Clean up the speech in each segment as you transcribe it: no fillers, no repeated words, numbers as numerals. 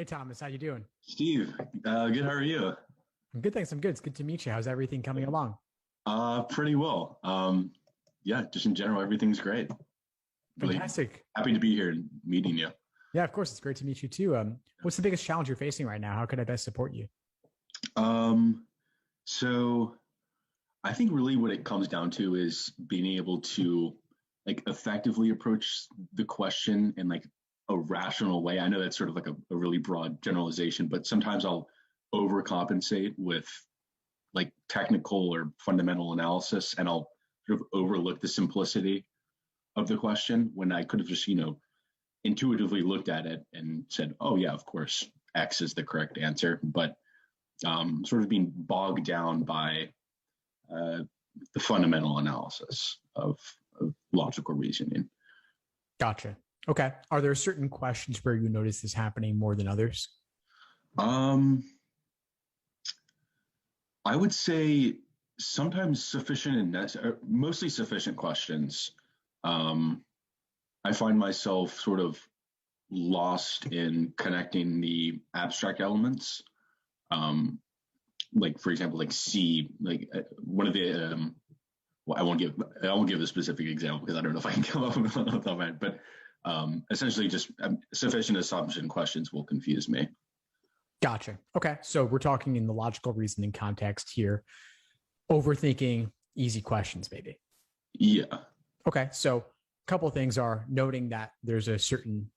Thomas, how you doing? Steve, good. How are you? I'm good, thanks. I'm good. It's good to meet you. How's everything coming along? Pretty well. Yeah, just in general, everything's great. Really Fantastic. happy to be here and meeting you. Yeah, of course. It's great to meet you too. What's the biggest challenge you're facing right now? How can I best support you? Um, so I think really what it comes down to is being able to like effectively approach the question in like a rational way. I know that's sort of like a really broad generalization, but sometimes I'll overcompensate with like technical or fundamental analysis, and I'll sort of overlook the simplicity of the question when I could have just, intuitively looked at it and said, oh, yeah, of course, X is the correct answer. But sort of being bogged down by uh, the fundamental analysis of logical reasoning. Gotcha. Okay. Are there certain questions where you notice this happening more than others? Um, I would say sometimes sufficient and mostly sufficient questions. Um, I find myself sort of lost in connecting the abstract elements. Like for example, like C, like one of the well, I won't give a specific example because I don't know if I can come up with one off the top of my head, but essentially just sufficient assumption questions will confuse me. Gotcha. Okay. So we're talking in the logical reasoning context here, overthinking easy questions, maybe. Yeah. Okay. So a couple of things are noting that there's a certain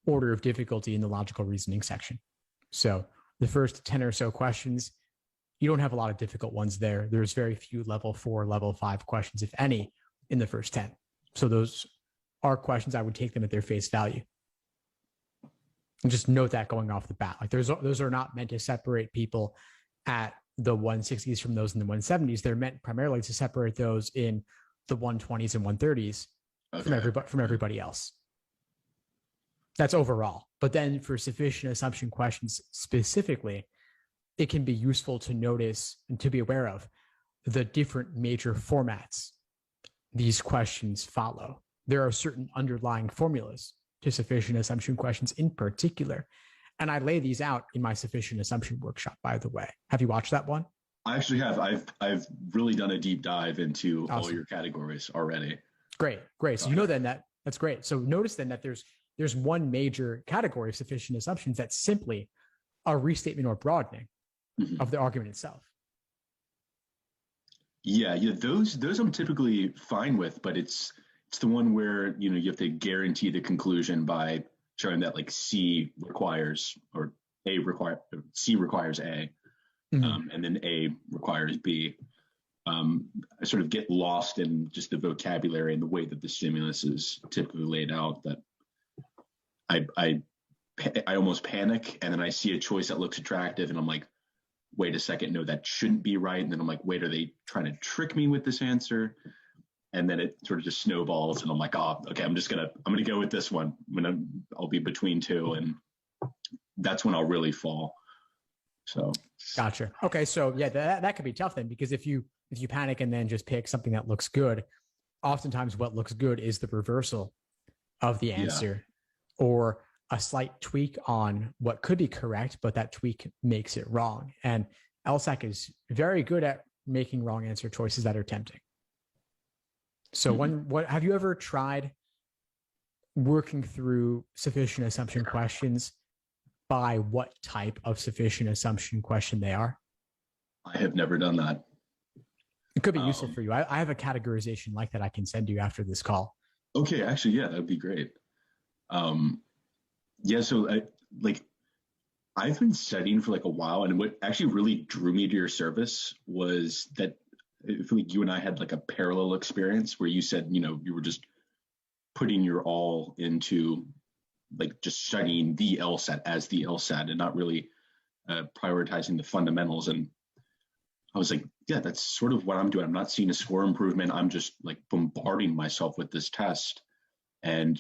order of difficulty in the logical reasoning section. So the first 10 or so questions, you don't have a lot of difficult ones there. There's very few level 4, level 5 questions, if any, in the first 10. So those are questions I would take them at their face value. And just note that going off the bat. Like those are not meant to separate people at the 160s from those in the 170s. They're meant primarily to separate those in the 120s and 130s from everybody else. That's overall. But then for sufficient assumption questions specifically, it can be useful to notice and to be aware of the different major formats these questions follow. There are certain underlying formulas to sufficient assumption questions in particular. And I lay these out in my sufficient assumption workshop, by the way. Have you watched that one? I actually have. I've really done a deep dive into Awesome. all your categories already. Great. So you know then that's great. So notice then that there's one major category of sufficient assumptions that's simply a restatement or broadening of the argument itself. Yeah, those I'm typically fine with, but it's the one where you have to guarantee the conclusion by showing that like C requires or C requires A, and then A requires B. I sort of get lost in just the vocabulary and the way that the stimulus is typically laid out. That I almost panic, and then I see a choice that looks attractive, and I'm like, wait a second, no, that shouldn't be right. And then I'm like, wait, are they trying to trick me with this answer? And then it sort of just snowballs, and I'm like, oh, okay, I'm gonna go with this one. I'll be between two, and that's when I'll really fall. So gotcha. Okay, so yeah, that could be tough then, because if you panic and then just pick something that looks good, oftentimes what looks good is the reversal of the answer, or a slight tweak on what could be correct, but that tweak makes it wrong. And LSAT is very good at making wrong answer choices that are tempting. So what have you ever tried working through sufficient assumption questions by what type of sufficient assumption question they are? I have never done that. It could be useful for you. I have a categorization like that I can send you after this call. Okay, actually, yeah, that'd be great. Yeah, so I've been studying for like a while, and what actually really drew me to your service was that I feel like you and I had like a parallel experience where you said, you were just putting your all into like just studying the LSAT as the LSAT and not really prioritizing the fundamentals. And I was like, yeah, that's sort of what I'm doing. I'm not seeing a score improvement. I'm just like bombarding myself with this test and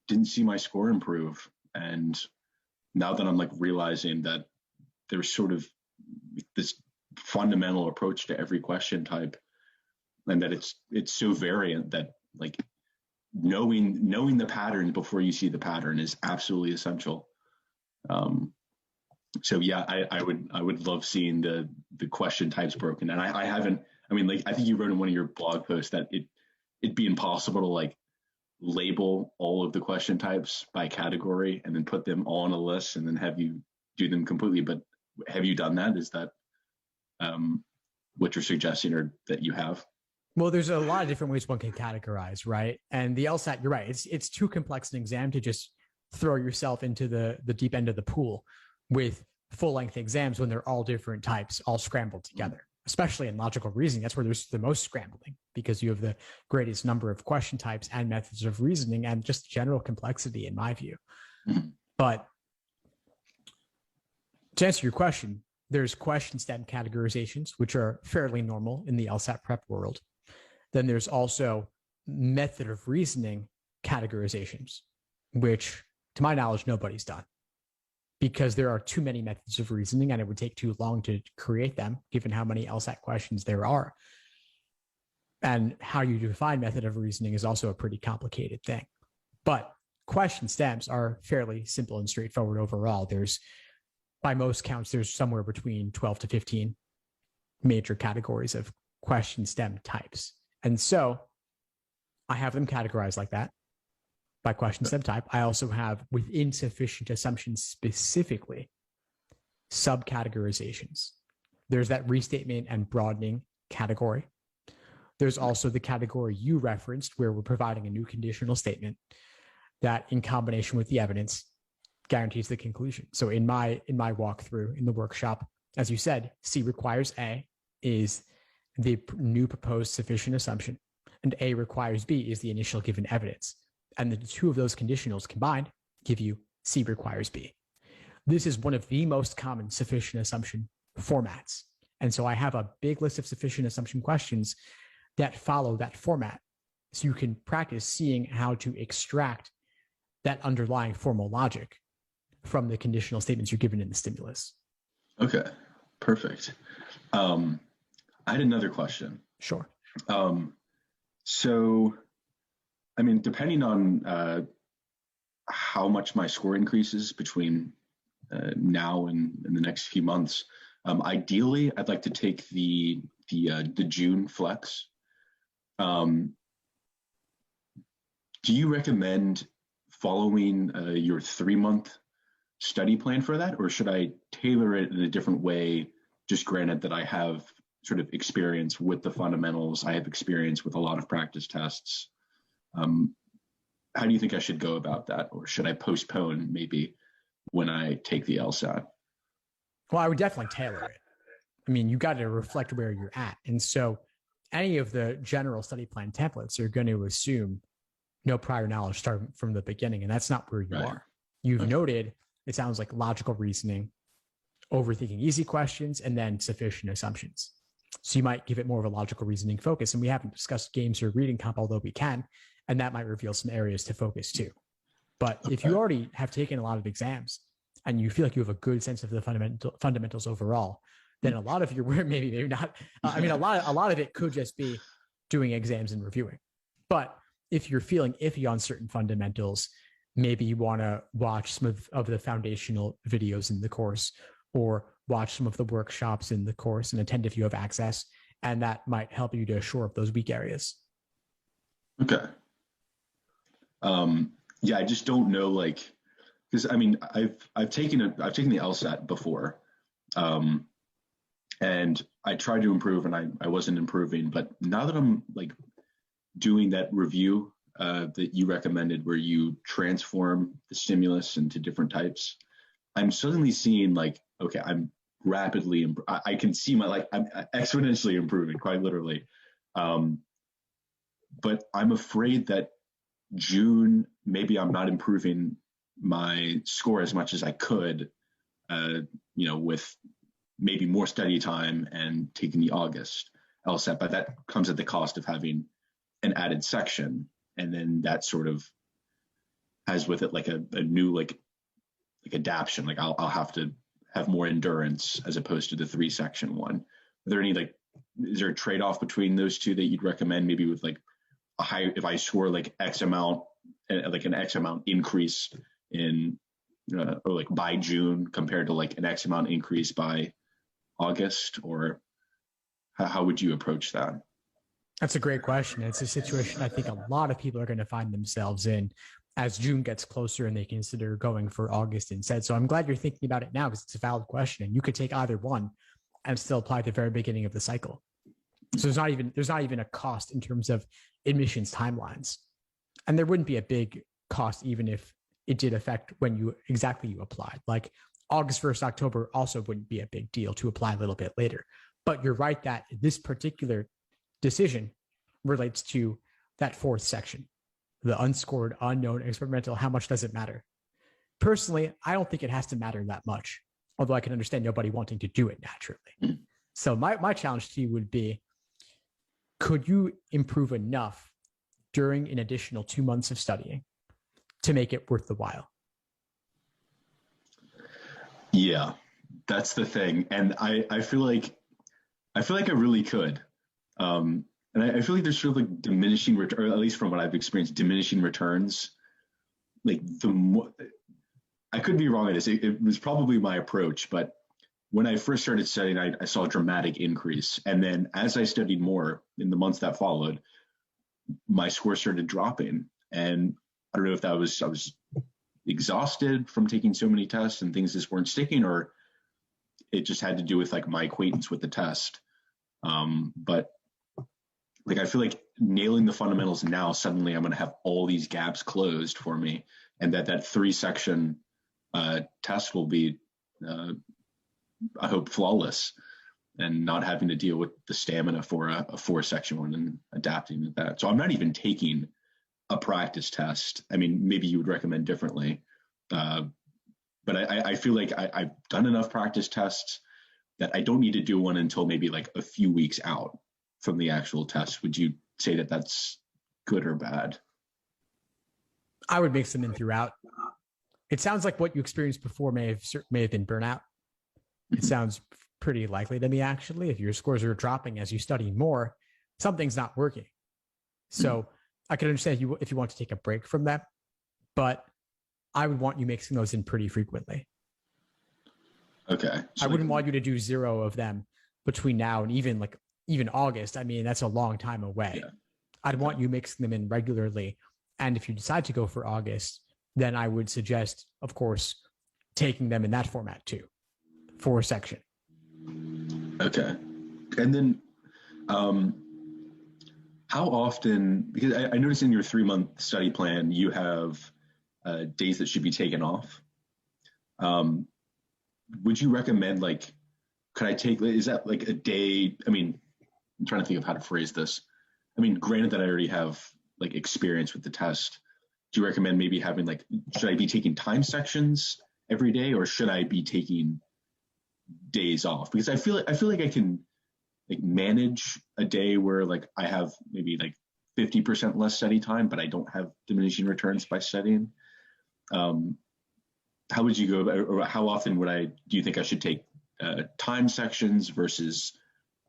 didn't see my score improve. And now that I'm like realizing that there's sort of this fundamental approach to every question type, and that it's so variant that like knowing the pattern before you see the pattern is absolutely essential. So yeah, I would love seeing the question types broken. And I haven't, I mean, like, I think you wrote in one of your blog posts that it'd be impossible to like label all of the question types by category and then put them all on a list and then have you do them completely. But have you done that? Is that what you're suggesting, or that you have? Well, there's a lot of different ways one can categorize, right? And the LSAT, you're right. It's too complex an exam to just throw yourself into the deep end of the pool with full length exams when they're all different types, all scrambled together. Especially in logical reasoning, that's where there's the most scrambling, because you have the greatest number of question types and methods of reasoning and just general complexity, in my view. Mm-hmm. But to answer your question, there's question stem categorizations, which are fairly normal in the LSAT prep world. Then there's also method of reasoning categorizations, which, to my knowledge, nobody's done, because there are too many methods of reasoning and it would take too long to create them, given how many LSAT questions there are. And how you define method of reasoning is also a pretty complicated thing. But question stems are fairly simple and straightforward overall. There's, by most counts, there's somewhere between 12 to 15 major categories of question stem types. And so I have them categorized like that by question stem type. I also have, within sufficient assumptions specifically, subcategorizations. There's that restatement and broadening category. There's also the category you referenced, where we're providing a new conditional statement that, in combination with the evidence, guarantees the conclusion. So in my walkthrough in the workshop, as you said, C requires A is the new proposed sufficient assumption, and A requires B is the initial given evidence. And the two of those conditionals combined give you C requires B. This is one of the most common sufficient assumption formats. And so I have a big list of sufficient assumption questions that follow that format. So you can practice seeing how to extract that underlying formal logic from the conditional statements you're given in the stimulus. Okay, perfect. I had another question. Sure. So, I mean, depending on how much my score increases between now and in the next few months, ideally, I'd like to take the June flex. Do you recommend following your 3-month study plan for that, or should I tailor it in a different way? Just granted that I have sort of experience with the fundamentals, I have experience with a lot of practice tests. How do you think I should go about that? Or should I postpone maybe when I take the LSAT? Well, I would definitely tailor it. I mean, you got to reflect where you're at. And so any of the general study plan templates are going to assume no prior knowledge starting from the beginning. And that's not where you are. You've noted, it sounds like, logical reasoning, overthinking easy questions, and then sufficient assumptions. So you might give it more of a logical reasoning focus. And we haven't discussed games or reading comp, although we can, and that might reveal some areas to focus too. But if you already have taken a lot of exams and you feel like you have a good sense of the fundamentals overall, then a lot of your work, maybe not. I mean, a lot of it could just be doing exams and reviewing. But if you're feeling iffy on certain fundamentals, maybe you want to watch some of the foundational videos in the course, or watch some of the workshops in the course and attend if you have access. And that might help you to shore up those weak areas. Okay. Yeah, I just don't know, like, because I mean, I've taken the LSAT before, and I tried to improve, and I wasn't improving. But now that I'm like doing that review that you recommended, where you transform the stimulus into different types, I'm suddenly seeing like, okay, I'm rapidly, I can see I'm exponentially improving, quite literally. But I'm afraid that June, maybe I'm not improving my score as much as I could, with maybe more study time and taking the August LSAT, but that comes at the cost of having an added section. And then that sort of has with it like a new, like adaption. Like I'll have to have more endurance as opposed to the 3-section one. Are there any, is there a trade-off between those two that you'd recommend, maybe with like a high, if I score like X amount, like an X amount increase in or like by June compared to like an X amount increase by August, or how would you approach that? That's a great question. It's a situation I think a lot of people are going to find themselves in as June gets closer and they consider going for August instead. So I'm glad you're thinking about it now because it's a valid question and you could take either one and still apply at the very beginning of the cycle. So there's not even a cost in terms of admissions timelines. And there wouldn't be a big cost even if it did affect when you applied. Like August 1st, October also wouldn't be a big deal to apply a little bit later. But you're right that this particular decision relates to that fourth section, the unscored, unknown, experimental. How much does it matter? Personally, I don't think it has to matter that much, although I can understand nobody wanting to do it naturally. So my challenge to you would be, could you improve enough during an additional 2 months of studying to make it worth the while? Yeah, that's the thing. And I feel like I really could. And I feel like there's sort of like diminishing return, or at least from what I've experienced, diminishing returns. Like the more, I could be wrong on this. It was probably my approach, but when I first started studying, I saw a dramatic increase. And then as I studied more in the months that followed, my score started dropping. And I don't know if I was exhausted from taking so many tests and things just weren't sticking, or it just had to do with like my acquaintance with the test. But like, I feel like nailing the fundamentals now, suddenly I'm going to have all these gaps closed for me. And that 3-section test will be, I hope, flawless, and not having to deal with the stamina for a 4-section one and adapting to that. So I'm not even taking a practice test. I mean, maybe you would recommend differently. But I feel like I've done enough practice tests that I don't need to do one until maybe like a few weeks out from the actual test. Would you say that that's good or bad? I would mix them in throughout. It sounds like what you experienced before may have been burnout. It sounds pretty likely to me, actually. If your scores are dropping as you study more, something's not working. So I can understand if you want to take a break from that, but I would want you mixing those in pretty frequently. Okay. So I wouldn't want you to do 0 of them between now and even August. I mean, that's a long time away. Yeah. I'd want you mixing them in regularly. And if you decide to go for August, then I would suggest, of course, taking them in that format too, 4-section. Okay. And then how often, because I noticed in your 3-month study plan, you have days that should be taken off. Would you recommend, like, is that like a day? I mean, I'm trying to think of how to phrase this. I mean, granted that I already have like experience with the test, do you recommend maybe having like, should I be taking time sections every day, or should I be taking days off? Because I feel like I can like manage a day where like I have maybe like 50% less study time, but I don't have diminishing returns by studying. How would you go about, or how often do you think I should take time sections versus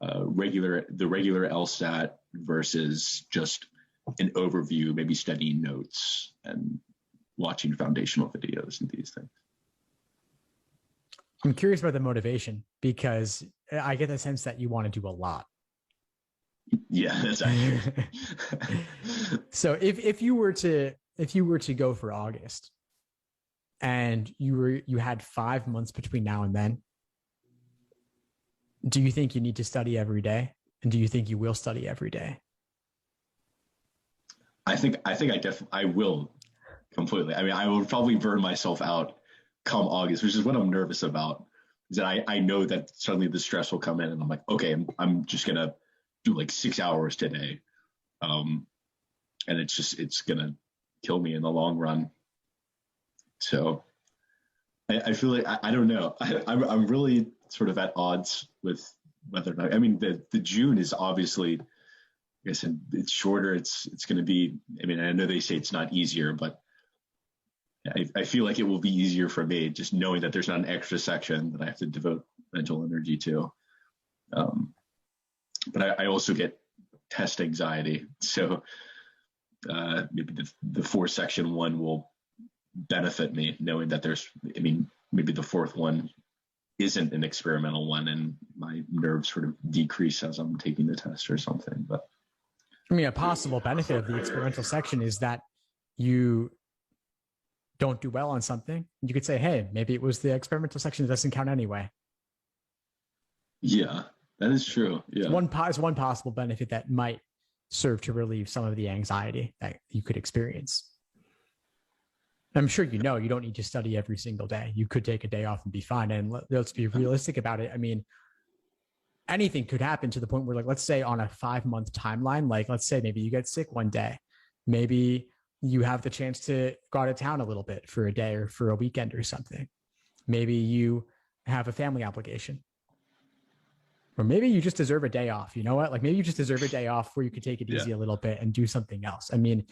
the regular LSAT versus just an overview, maybe studying notes and watching foundational videos and these things? I'm curious about the motivation, because I get the sense that you want to do a lot. Yeah, that's accurate. So if you were to go for August and you had 5 months between now and then, do you think you need to study every day? And do you think you will study every day? I think I will completely. I mean, I will probably burn myself out come August, which is what I'm nervous about. Is that I know that suddenly the stress will come in, and I'm like, okay, I'm just gonna do like 6 hours today, and it's gonna kill me in the long run. So I feel like I don't know. I'm really sort of at odds with whether or not. I mean, the June is obviously, like I said, it's shorter. It's going to be. I mean, I know they say it's not easier, but I feel like it will be easier for me just knowing that there's not an extra section that I have to devote mental energy to. But I also get test anxiety, so maybe the 4-section one will benefit me knowing that maybe the fourth one isn't an experimental one and my nerves sort of decrease as I'm taking the test or something. But I mean, a possible benefit of the experimental section is that you don't do well on something. You could say, hey, maybe it was the experimental section that doesn't count anyway. Yeah, that is true. Yeah. It's one possible benefit that might serve to relieve some of the anxiety that you could experience. I'm sure you don't need to study every single day. You could take a day off and be fine. And let's be realistic about it. I mean, anything could happen to the point where, like, let's say on a 5-month timeline, like, let's say maybe you get sick one day. Maybe you have the chance to go out of town a little bit for a day or for a weekend or something. Maybe you have a family obligation. Or maybe you just deserve a day off. You know what? Like, maybe you just deserve a day off where you could take it easy a little bit and do something else. I mean,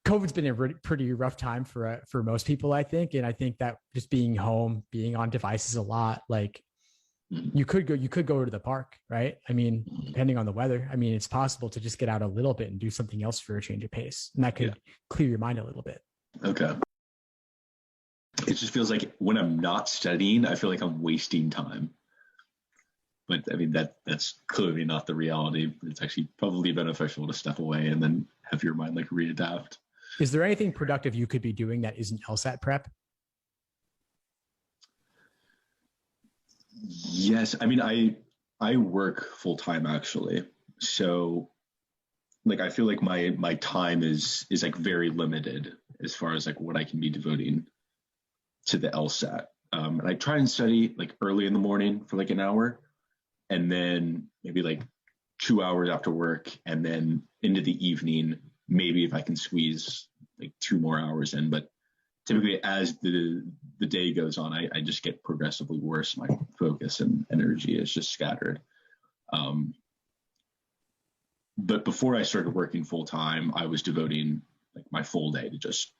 COVID's been a pretty rough time for most people, I think. And I think that just being home, being on devices a lot, like, you could go to the park, right? I mean, depending on the weather, I mean, it's possible to just get out a little bit and do something else for a change of pace. And that could clear your mind a little bit. Okay. It just feels like when I'm not studying, I feel like I'm wasting time. But I mean, that's clearly not the reality. It's actually probably beneficial to step away and then have your mind like readapt. Is there anything productive you could be doing that isn't LSAT prep? Yes. I mean, I work full time actually. So like, I feel like my time is like very limited as far as like what I can be devoting to the LSAT. And I try and study like early in the morning for like an hour and then maybe like 2 hours after work and then into the evening, maybe if I can squeeze like 2 more hours in, but typically as the day goes on, I just get progressively worse. My focus and energy is just scattered. But before I started working full time, I was devoting like my full day to just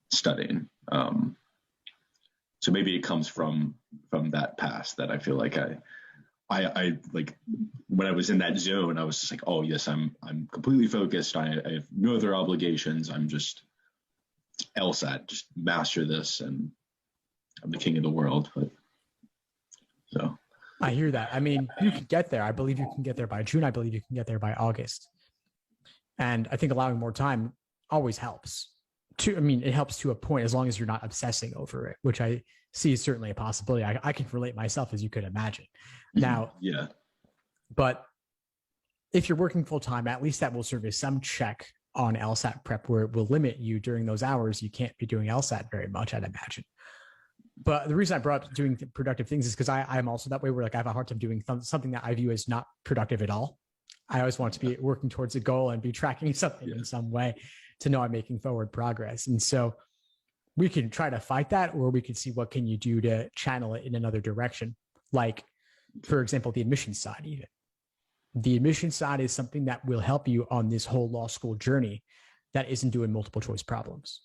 studying. So maybe it comes from that past that I feel like I like when I was in that zone, I was just like, oh yes, I'm completely focused. I have no other obligations. I'm just LSAT, just master this, and I'm the king of the world. But so I hear that. I mean, you can get there. I believe you can get there by June. I believe you can get there by August. And I think allowing more time always helps. It helps to a point as long as you're not obsessing over it, which I see is certainly a possibility. I can relate myself, as you could imagine. Now, yeah. But if you're working full time, at least that will serve as some check on LSAT prep, where it will limit you during those hours. You can't be doing LSAT very much, I'd imagine. But the reason I brought up doing productive things is because I'm also that way, where like I have a hard time doing something that I view as not productive at all. I always want to be working towards a goal and be tracking something in some way to know I'm making forward progress. And so we can try to fight that, or we can see what can you do to channel it in another direction. Like, for example, the admissions side. Even the admissions side is something that will help you on this whole law school journey that isn't doing multiple choice problems.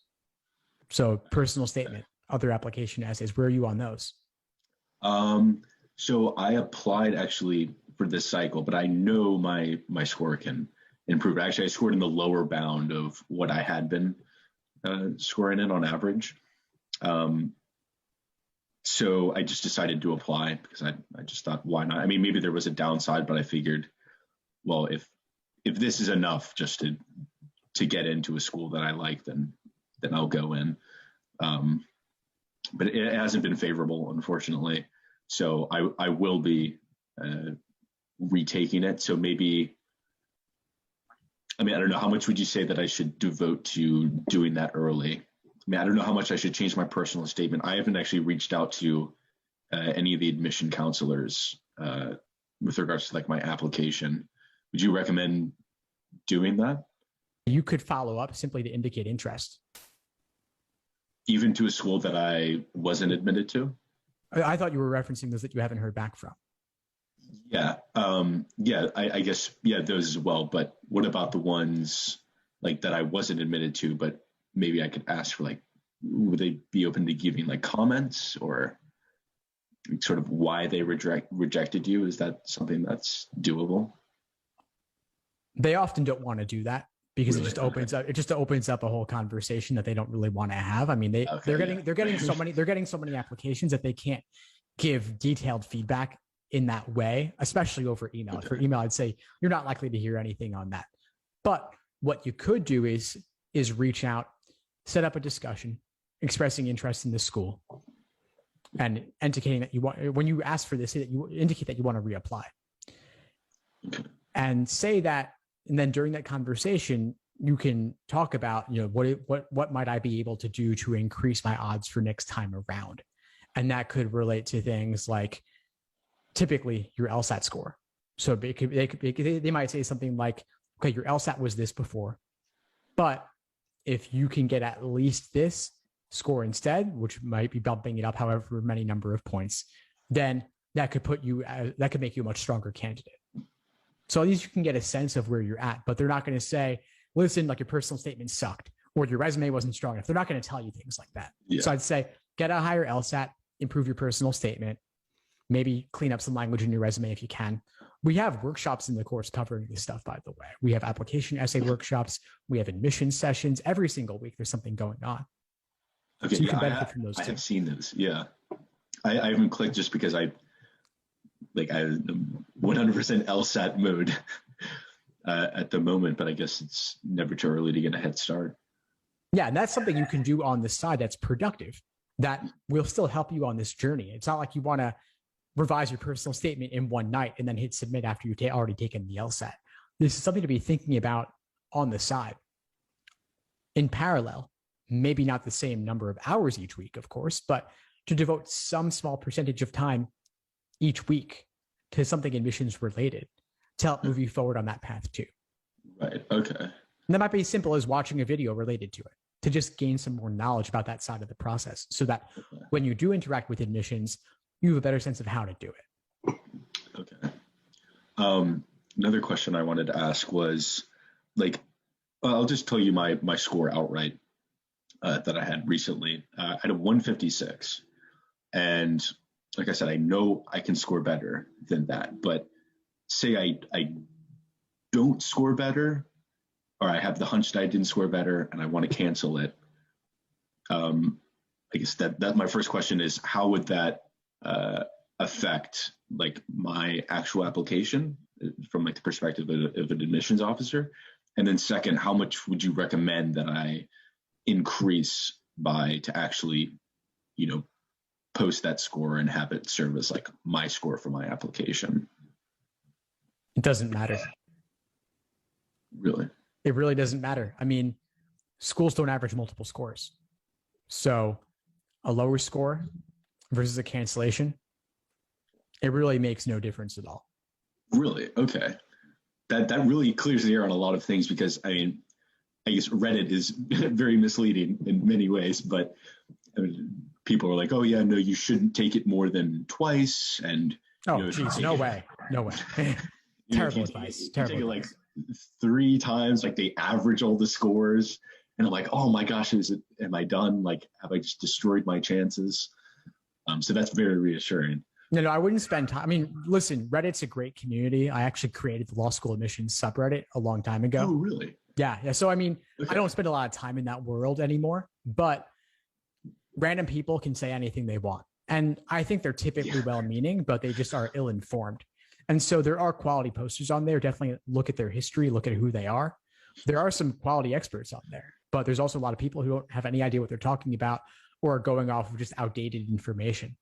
So personal statement, other application essays, where are you on those? So I applied actually for this cycle, but I know my score can improve. Actually, I scored in the lower bound of what I had been scoring in on average. So I just decided to apply because I just thought, why not? I mean, maybe there was a downside, but I figured, well, if this is enough just to get into a school that I like, then I'll go in. But it hasn't been favorable, unfortunately. So I will be retaking it. So maybe, I mean, I don't know, how much would you say that I should devote to doing that early? I mean, I don't know how much I should change my personal statement. I haven't actually reached out to any of the admission counselors with regards to like my application. Would you recommend doing that? You could follow up simply to indicate interest. Even to a school that I wasn't admitted to? I thought you were referencing those that you haven't heard back from. Yeah. I guess, those as well. But what about the ones like that I wasn't admitted to, but maybe I could ask for, like, would they be open to giving like comments or sort of why they rejected you? Is that something that's doable? They often don't want to do that. because Really? it just opens up a whole conversation that they don't really want to have. I mean, they're getting so many applications that they can't give detailed feedback in that way, especially over email. Okay. For email, I'd say you're not likely to hear anything on that. But what you could do is reach out, set up a discussion, expressing interest in the school, and indicating that you want, when you ask for this, that you indicate that you want to reapply. Okay. And say that, and then during that conversation, you can talk about, what might I be able to do to increase my odds for next time around? And that could relate to things like typically your LSAT score. So they might say something like, okay, your LSAT was this before, but if you can get at least this score instead, which might be bumping it up however many number of points, then that could make you a much stronger candidate. So at least you can get a sense of where you're at, but they're not going to say, listen, like your personal statement sucked or your resume wasn't strong enough. They're not going to tell you things like that. Yeah. So I'd say get a higher LSAT, improve your personal statement, maybe clean up some language in your resume if you can. We have workshops in the course covering this stuff, by the way. We have application essay workshops. We have admission sessions. Every single week there's something going on. Okay, so you can benefit from those I too. have seen those. Yeah. I haven't clicked just because I 100% LSAT mode at the moment, but I guess it's never too early to get a head start. Yeah, and that's something you can do on the side that's productive, that will still help you on this journey. It's not like you want to revise your personal statement in one night and then hit submit after you've already taken the LSAT. This is something to be thinking about on the side. In parallel, maybe not the same number of hours each week, of course, but to devote some small percentage of time each week to something admissions related to help move you forward on that path too. Right. Okay. And that might be as simple as watching a video related to it to just gain some more knowledge about that side of the process so that when you do interact with admissions, you have a better sense of how to do it. Okay. Another question I wanted to ask was I'll just tell you my score outright that I had recently. I had a 156. And like I said, I know I can score better than that, but say I don't score better, or I have the hunch that I didn't score better and I want to cancel it. I guess that my first question is, how would that affect my actual application from the perspective of an admissions officer? And then second, how much would you recommend that I increase by to actually, post that score and have it serve as my score for my application? It doesn't matter. Really? It really doesn't matter. I mean, schools don't average multiple scores. So a lower score versus a cancellation, it really makes no difference at all. Really? Okay. That really clears the air on a lot of things, because I guess Reddit is very misleading in many ways, but people are like, oh yeah, no, you shouldn't take it more than twice. And geez, no way. Terrible advice. Terrible. Take it 3 times, they average all the scores, and I'm like, oh my gosh, am I done? Have I just destroyed my chances? So that's very reassuring. No, I wouldn't spend time. I mean, listen, Reddit's a great community. I actually created the law school admissions subreddit a long time ago. Oh, really? Yeah. So, I mean, okay. I don't spend a lot of time in that world anymore, but random people can say anything they want. And I think they're typically well-meaning, but they just are ill-informed. And so there are quality posters on there. Definitely look at their history, look at who they are. There are some quality experts on there, but there's also a lot of people who don't have any idea what they're talking about or are going off of just outdated information.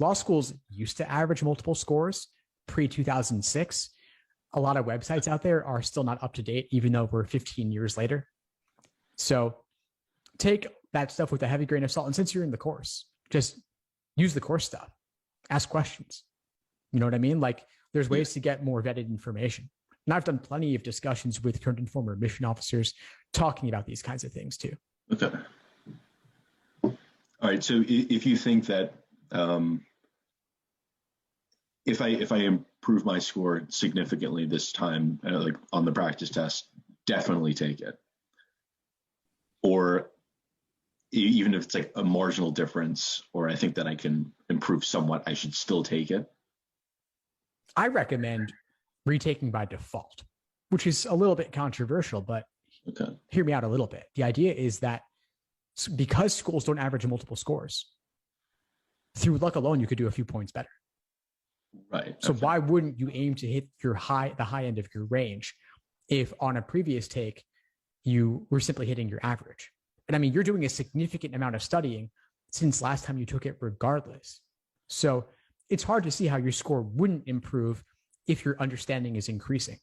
Law schools used to average multiple scores pre-2006. A lot of websites out there are still not up to date, even though we're 15 years later. So take that stuff with a heavy grain of salt. And since you're in the course, just use the course stuff. Ask questions. You know what I mean? There's ways to get more vetted information. And I've done plenty of discussions with current and former admission officers talking about these kinds of things too. Okay. All right. So if you think that if I improve my score significantly this time, on the practice test, definitely take it. Or even if it's a marginal difference, or I think that I can improve somewhat, I should still take it. I recommend retaking by default, which is a little bit controversial, but Okay. Hear me out a little bit. The idea is that because schools don't average multiple scores, through luck alone, you could do a few points better. Right. So Okay. why wouldn't you aim to hit the high end of your range if on a previous take you were simply hitting your average? And I mean, you're doing a significant amount of studying since last time you took it regardless. So it's hard to see how your score wouldn't improve if your understanding is increasing.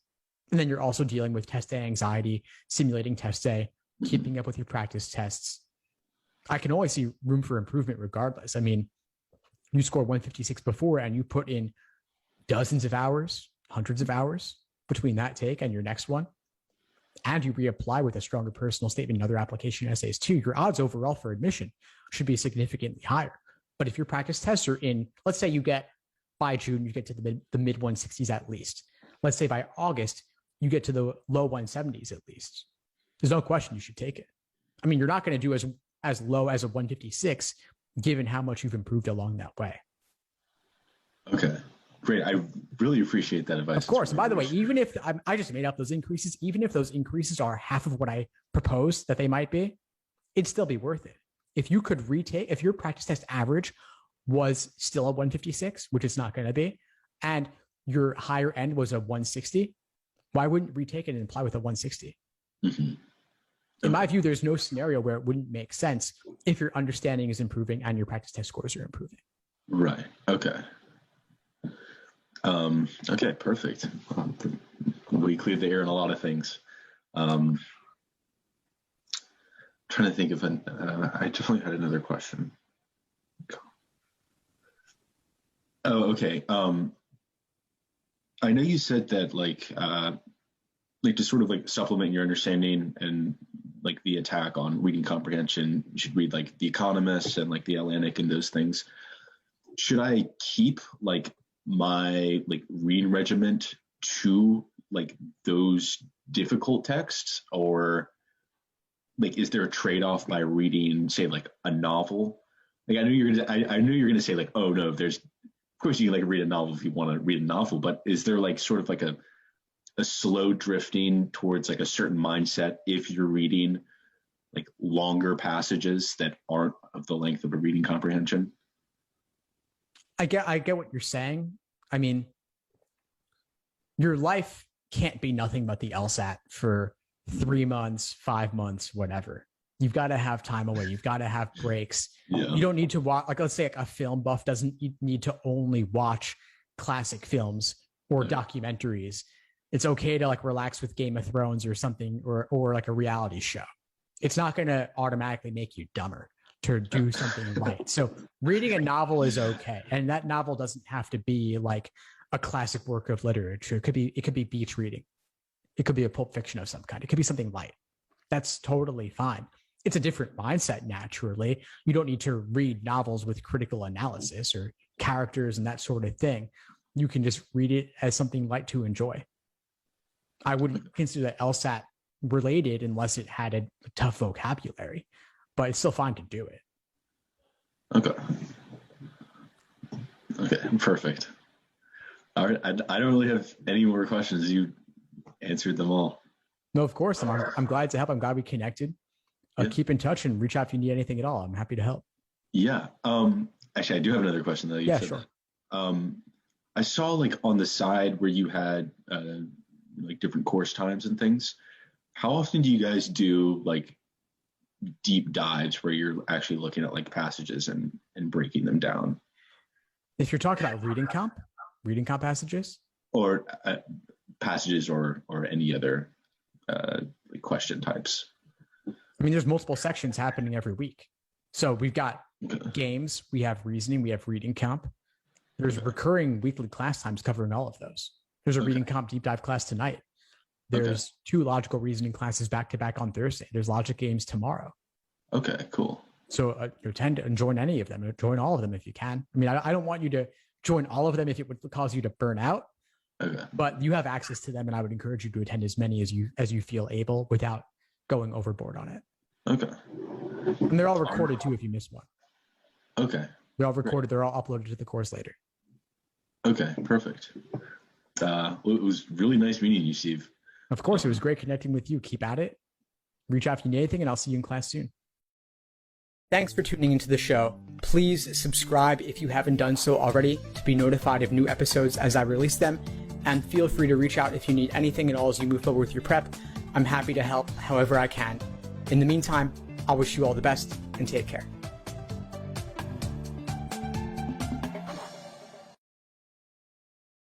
And then you're also dealing with test day anxiety, simulating test day, keeping up with your practice tests. I can always see room for improvement regardless. I mean, you scored 156 before and you put in dozens of hours, hundreds of hours between that take and your next one, and you reapply with a stronger personal statement and other application essays too, your odds overall for admission should be significantly higher. But if your practice tests are in, let's say you get by June, you get to the mid 160s at least. Let's say by August, you get to the low 170s at least. There's no question you should take it. I mean, you're not going to do as low as a 156 given how much you've improved along that way. Okay, great. I really appreciate that advice. Of course. And by the way, even if I just made up those increases, even if those increases are half of what I proposed that they might be, it'd still be worth it. If you could retake, if your practice test average was still a 156, which it's not going to be, and your higher end was a 160, why wouldn't you retake it and apply with a 160? Mm-hmm. In my view, there's no scenario where it wouldn't make sense if your understanding is improving and your practice test scores are improving. Right. Okay. Okay, perfect. We cleared the air on a lot of things. Trying to think of I definitely had another question. Oh, okay. I know you said that like to sort of like supplement your understanding and like the attack on reading comprehension, you should read like The Economist and like The Atlantic and those things. Should I keep like my like reading regiment to like those difficult texts, or like is there a trade-off by reading, say, like a novel? Like I knew you're gonna say like, oh no, there's, of course you can like read a novel if you want to read a novel, but is there like sort of like a slow drifting towards like a certain mindset if you're reading like longer passages that aren't of the length of a reading comprehension? I get what you're saying. I mean, your life can't be nothing but the LSAT for 3 months, 5 months, whatever. You've got to have time away. You've got to have breaks. Yeah. You don't need to watch, like, let's say like a film buff doesn't need to only watch classic films or documentaries. It's okay to like relax with Game of Thrones or something, or like a reality show. It's not going to automatically make you dumber to do something light. So reading a novel is okay. And that novel doesn't have to be like a classic work of literature. It could be beach reading. It could be a Pulp Fiction of some kind. It could be something light. That's totally fine. It's a different mindset, naturally. You don't need to read novels with critical analysis or characters and that sort of thing. You can just read it as something light to enjoy. I wouldn't consider that LSAT related unless it had a tough vocabulary, but it's still fine to do it. Okay. Okay, perfect. All right, I don't really have any more questions. You answered them all. No, of course. I'm glad to help. I'm glad we connected. Yeah. Keep in touch and reach out if you need anything at all. I'm happy to help. Yeah. Actually, I do have another question though. Yeah, sure. I saw like on the side where you had like different course times and things. How often do you guys do like deep dives where you're actually looking at like passages and breaking them down? If you're talking about reading comp passages, or passages, or any other like question types. I mean, there's multiple sections happening every week. So we've got games, we have reasoning, we have reading comp. There's recurring weekly class times covering all of those. There's a reading comp deep dive class tonight. There's 2 logical reasoning classes back to back on Thursday. There's logic games tomorrow. Okay, cool. So attend and join any of them. Join all of them if you can. I mean, I don't want you to join all of them if it would cause you to burn out. Okay. But you have access to them, and I would encourage you to attend as many as you feel able without going overboard on it. Okay. And they're all recorded too if you miss one. Okay. They're all recorded. They're all uploaded to the course later. Okay, perfect. Well, it was really nice meeting you, Steve. Of course, it was great connecting with you. Keep at it. reach out if you need anything, and I'll see you in class soon. Thanks for tuning into the show. Please subscribe if you haven't done so already to be notified of new episodes as I release them. And feel free to reach out if you need anything at all as you move forward with your prep. I'm happy to help however I can. In the meantime, I'll wish you all the best and take care.